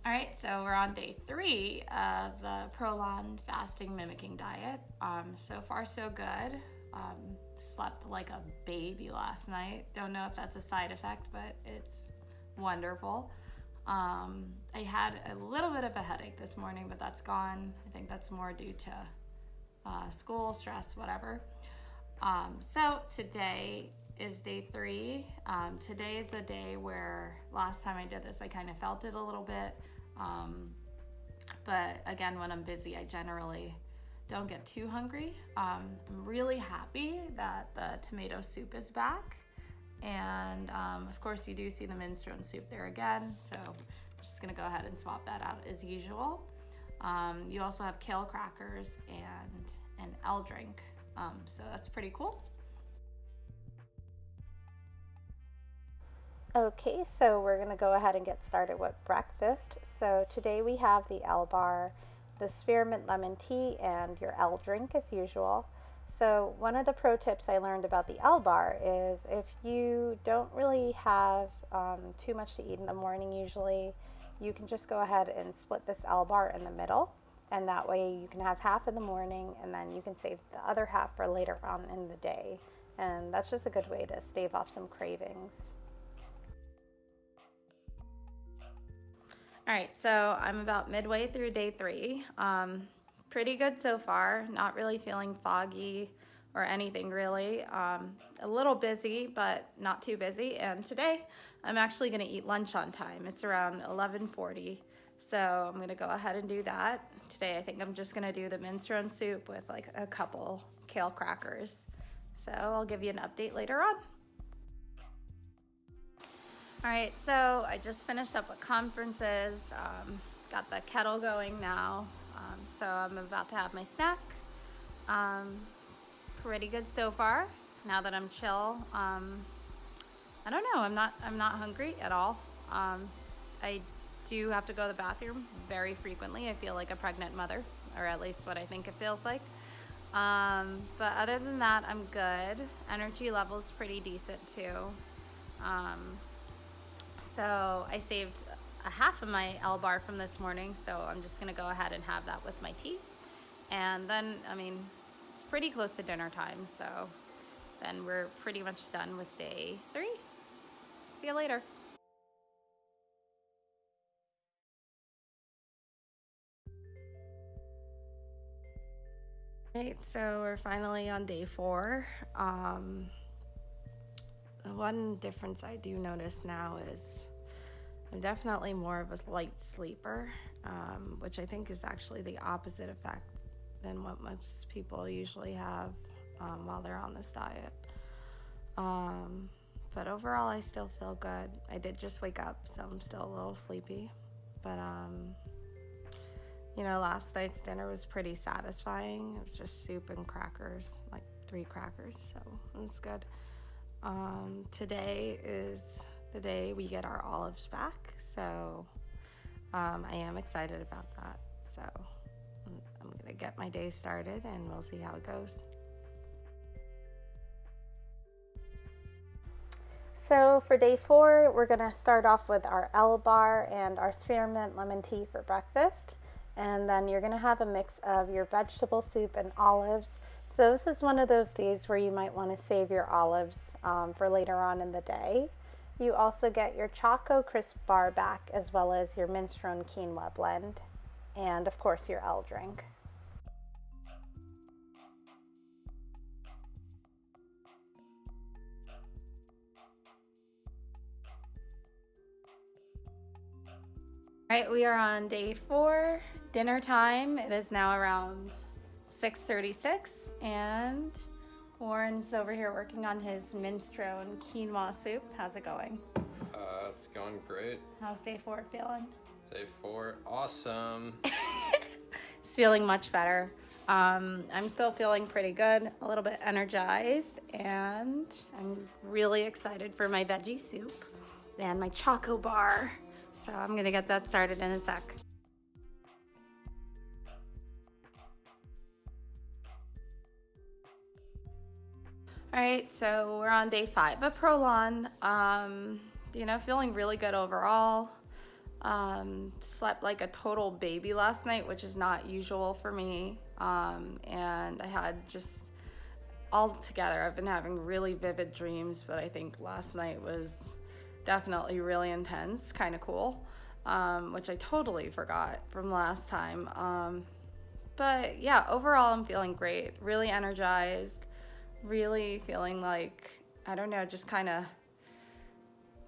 All right, so we're on day 3 of the ProLon Fasting Mimicking Diet. So far so good. Slept like a baby last night. Don't know if that's a side effect, but it's wonderful. I had a little bit of a headache this morning, but that's gone. I think that's more due to school, stress, whatever. So today is day 3. Today is a day where last time I did this, I kind of felt it a little bit. But again, when I'm busy, I generally don't get too hungry. I'm really happy that the tomato soup is back. And of course, you do see the minestrone soup there again. So I'm just gonna go ahead and swap that out as usual. You also have kale crackers and an L drink. So that's pretty cool. Okay, so we're going to go ahead and get started with breakfast. So today we have the L bar, the spearmint lemon tea, and your L drink as usual. So one of the pro tips I learned about the L bar is if you don't really have too much to eat in the morning usually, you can just go ahead and split this L bar in the middle. And that way you can have half in the morning and then you can save the other half for later on in the day. And that's just a good way to stave off some cravings. All right, so I'm about midway through day 3. Pretty good so far, not really feeling foggy or anything really. A little busy, but not too busy. And today I'm actually gonna eat lunch on time. It's around 11:40, so I'm gonna go ahead and do that. Today I think I'm just gonna do the minestrone soup with like a couple kale crackers. So I'll give you an update later on. All right, so I just finished up with conferences, got the kettle going now, so I'm about to have my snack. Pretty good so far. Now that I'm chill, I don't know. I'm not hungry at all. I do have to go to the bathroom very frequently. I feel like a pregnant mother, or at least what I think it feels like. But other than that, I'm good. Energy level's pretty decent too. So I saved a half of my L bar from this morning, so I'm just gonna go ahead and have that with my tea. And then, I mean, it's pretty close to dinner time, so then we're pretty much done with day 3. See you later. Right, so we're finally on day 4. The one difference I do notice now is I'm definitely more of a light sleeper, which I think is actually the opposite effect than what most people usually have while they're on this diet. But overall, I still feel good. I did just wake up, so I'm still a little sleepy. But, you know, last night's dinner was pretty satisfying. It was just soup and crackers, like 3 crackers, so it was good. Today is the day we get our olives back, so I am excited about that. So I'm gonna get my day started and we'll see how it goes. So for day 4, we're going to start off with our L bar and our spearmint lemon tea for breakfast. And then you're going to have a mix of your vegetable soup and olives. So this is one of those days where you might want to save your olives for later on in the day. You also get your Choco Crisp bar back, as well as your minestrone quinoa blend, and of course your L drink. All right, we are on day 4, dinner time. It is now around 6:36, and Warren's over here working on his minestrone quinoa soup. How's it going? It's going great. How's day 4 feeling? Day 4, awesome. It's feeling much better. I'm still feeling pretty good, a little bit energized, and I'm really excited for my veggie soup and my choco bar. So I'm gonna get that started in a sec. All right, so we're on day 5 of ProLon. You know, feeling really good overall. Slept like a total baby last night, which is not usual for me. And I had just all together, I've been having really vivid dreams, but I think last night was definitely really intense, kind of cool, which I totally forgot from last time. But yeah, overall, I'm feeling great, really energized, really feeling like, I don't know, just kind of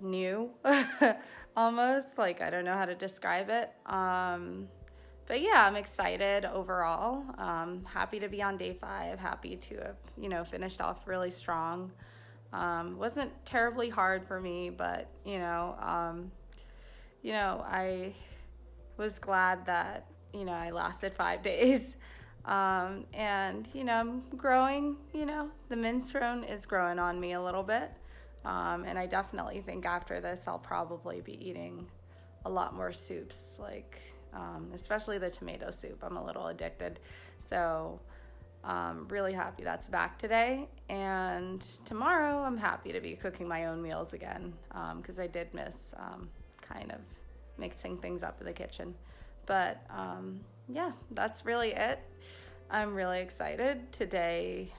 new almost. Like, I don't know how to describe it. But yeah, I'm excited overall. Happy to be on day 5. Happy to have, finished off really strong. Wasn't terribly hard for me, but I was glad that I lasted 5 days. And I'm growing. The minestrone is growing on me a little bit. And I definitely think after this, I'll probably be eating a lot more soups, like especially the tomato soup. I'm a little addicted. So really happy that's back today. And tomorrow, I'm happy to be cooking my own meals again, because I did miss kind of mixing things up in the kitchen. But yeah, that's really it. I'm really excited today.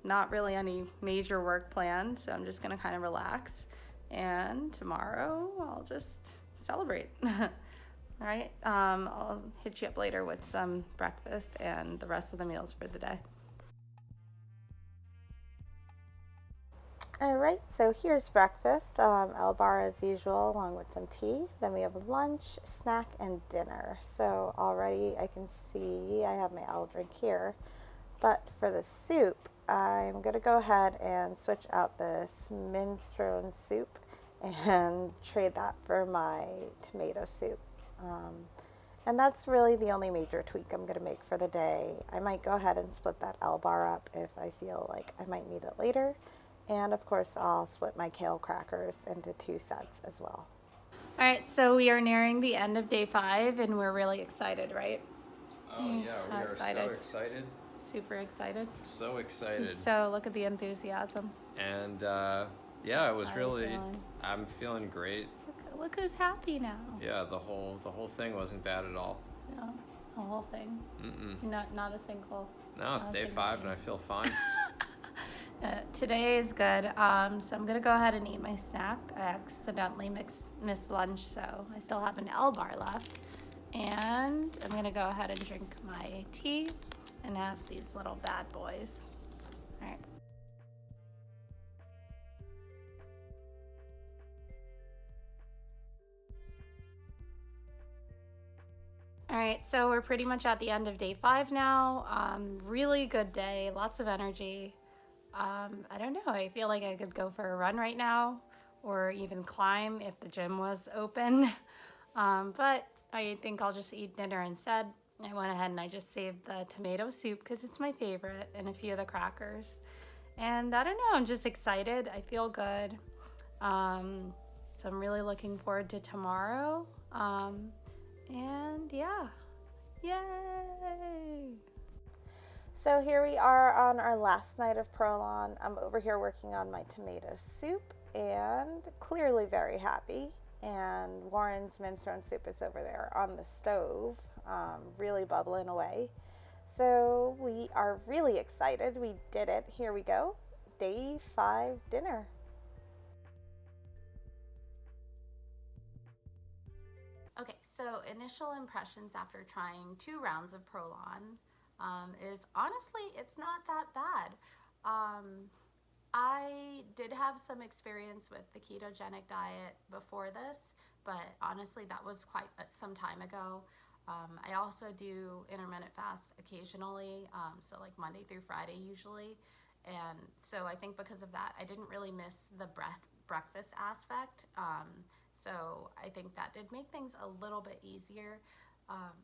Not really any major work planned, so I'm just gonna kind of relax. And tomorrow I'll just celebrate. All right. I'll hit you up later with some breakfast and the rest of the meals for the day. All right, so here's breakfast. L-bar as usual, along with some tea. Then we have lunch, snack, and dinner. So already I can see I have my L drink here. But for the soup, I'm going to go ahead and switch out this minestrone soup and trade that for my tomato soup. And that's really the only major tweak I'm going to make for the day. I might go ahead and split that L-bar up if I feel like I might need it later. And of course, I'll split my kale crackers into 2 sets as well. All right, so we are nearing the end of day 5, and we're really excited, right? Oh yeah, we How are excited. so excited. Super excited. So excited. So look at the enthusiasm. And yeah, it was How are you really. feeling? I'm feeling great. Look who's happy now. Yeah, the whole thing wasn't bad at all. No, the whole thing. Not a single. No, it's not a day single 5 thing. and I feel fine. Today is good. So I'm gonna go ahead and eat my snack. I accidentally missed lunch, so I still have an L-bar left. And I'm gonna go ahead and drink my tea and have these little bad boys. All right. All right, so we're pretty much at the end of day 5 now. Really good day, lots of energy. I don't know, I feel like I could go for a run right now or even climb if the gym was open. But I think I'll just eat dinner instead. I went ahead and I just saved the tomato soup because it's my favorite and a few of the crackers. And I don't know, I'm just excited. I feel good. So I'm really looking forward to tomorrow. And yeah, yay! So here we are on our last night of ProLon. I'm over here working on my tomato soup and clearly very happy. And Warren's minestrone soup is over there on the stove, really bubbling away. So we are really excited. We did it. Here we go. Day 5 dinner. Okay, so initial impressions after trying 2 rounds of ProLon is honestly, it's not that bad. I did have some experience with the ketogenic diet before this, but honestly, that was quite some time ago. I also do intermittent fast occasionally, so like Monday through Friday usually. And so I think because of that, I didn't really miss the breakfast aspect. So I think that did make things a little bit easier.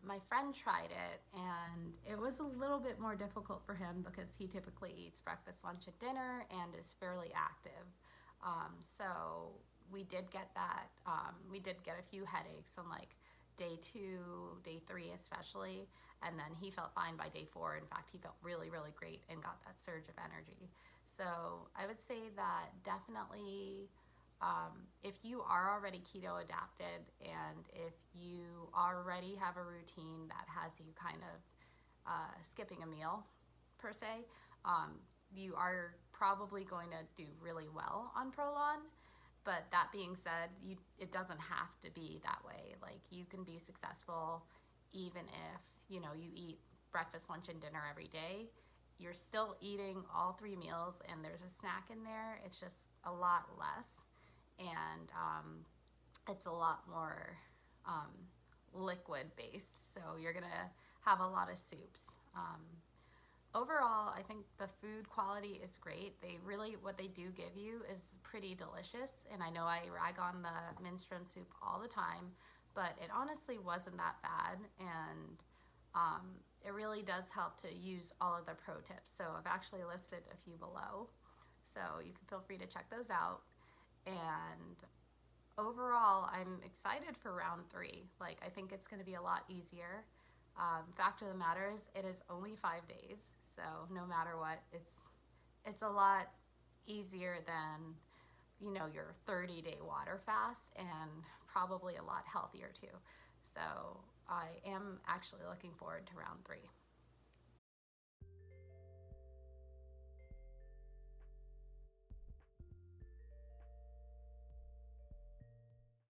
My friend tried it and it was a little bit more difficult for him because he typically eats breakfast, lunch, and dinner and is fairly active. So we did get that. We did get a few headaches on like day 2, day 3 especially, and then he felt fine by day 4. In fact, he felt really, really great and got that surge of energy. So I would say that definitely if you are already keto adapted and if you already have a routine that has you kind of skipping a meal per se, you are probably going to do really well on ProLon. But that being said, it doesn't have to be that way. Like, you can be successful even if, you eat breakfast, lunch, and dinner every day. You're still eating all 3 meals and there's a snack in there. It's just a lot less. And it's a lot more liquid based. So you're going to have a lot of soups. Overall, I think the food quality is great. What they do give you is pretty delicious. And I know I rag on the minestrone soup all the time, but it honestly wasn't that bad. And it really does help to use all of the pro tips. So I've actually listed a few below. So you can feel free to check those out. And overall, I'm excited for round 3. Like, I think it's going to be a lot easier. Fact of the matter is, it is only 5 days, so no matter what, it's a lot easier than your 30-day water fast, and probably a lot healthier too. So I am actually looking forward to round 3.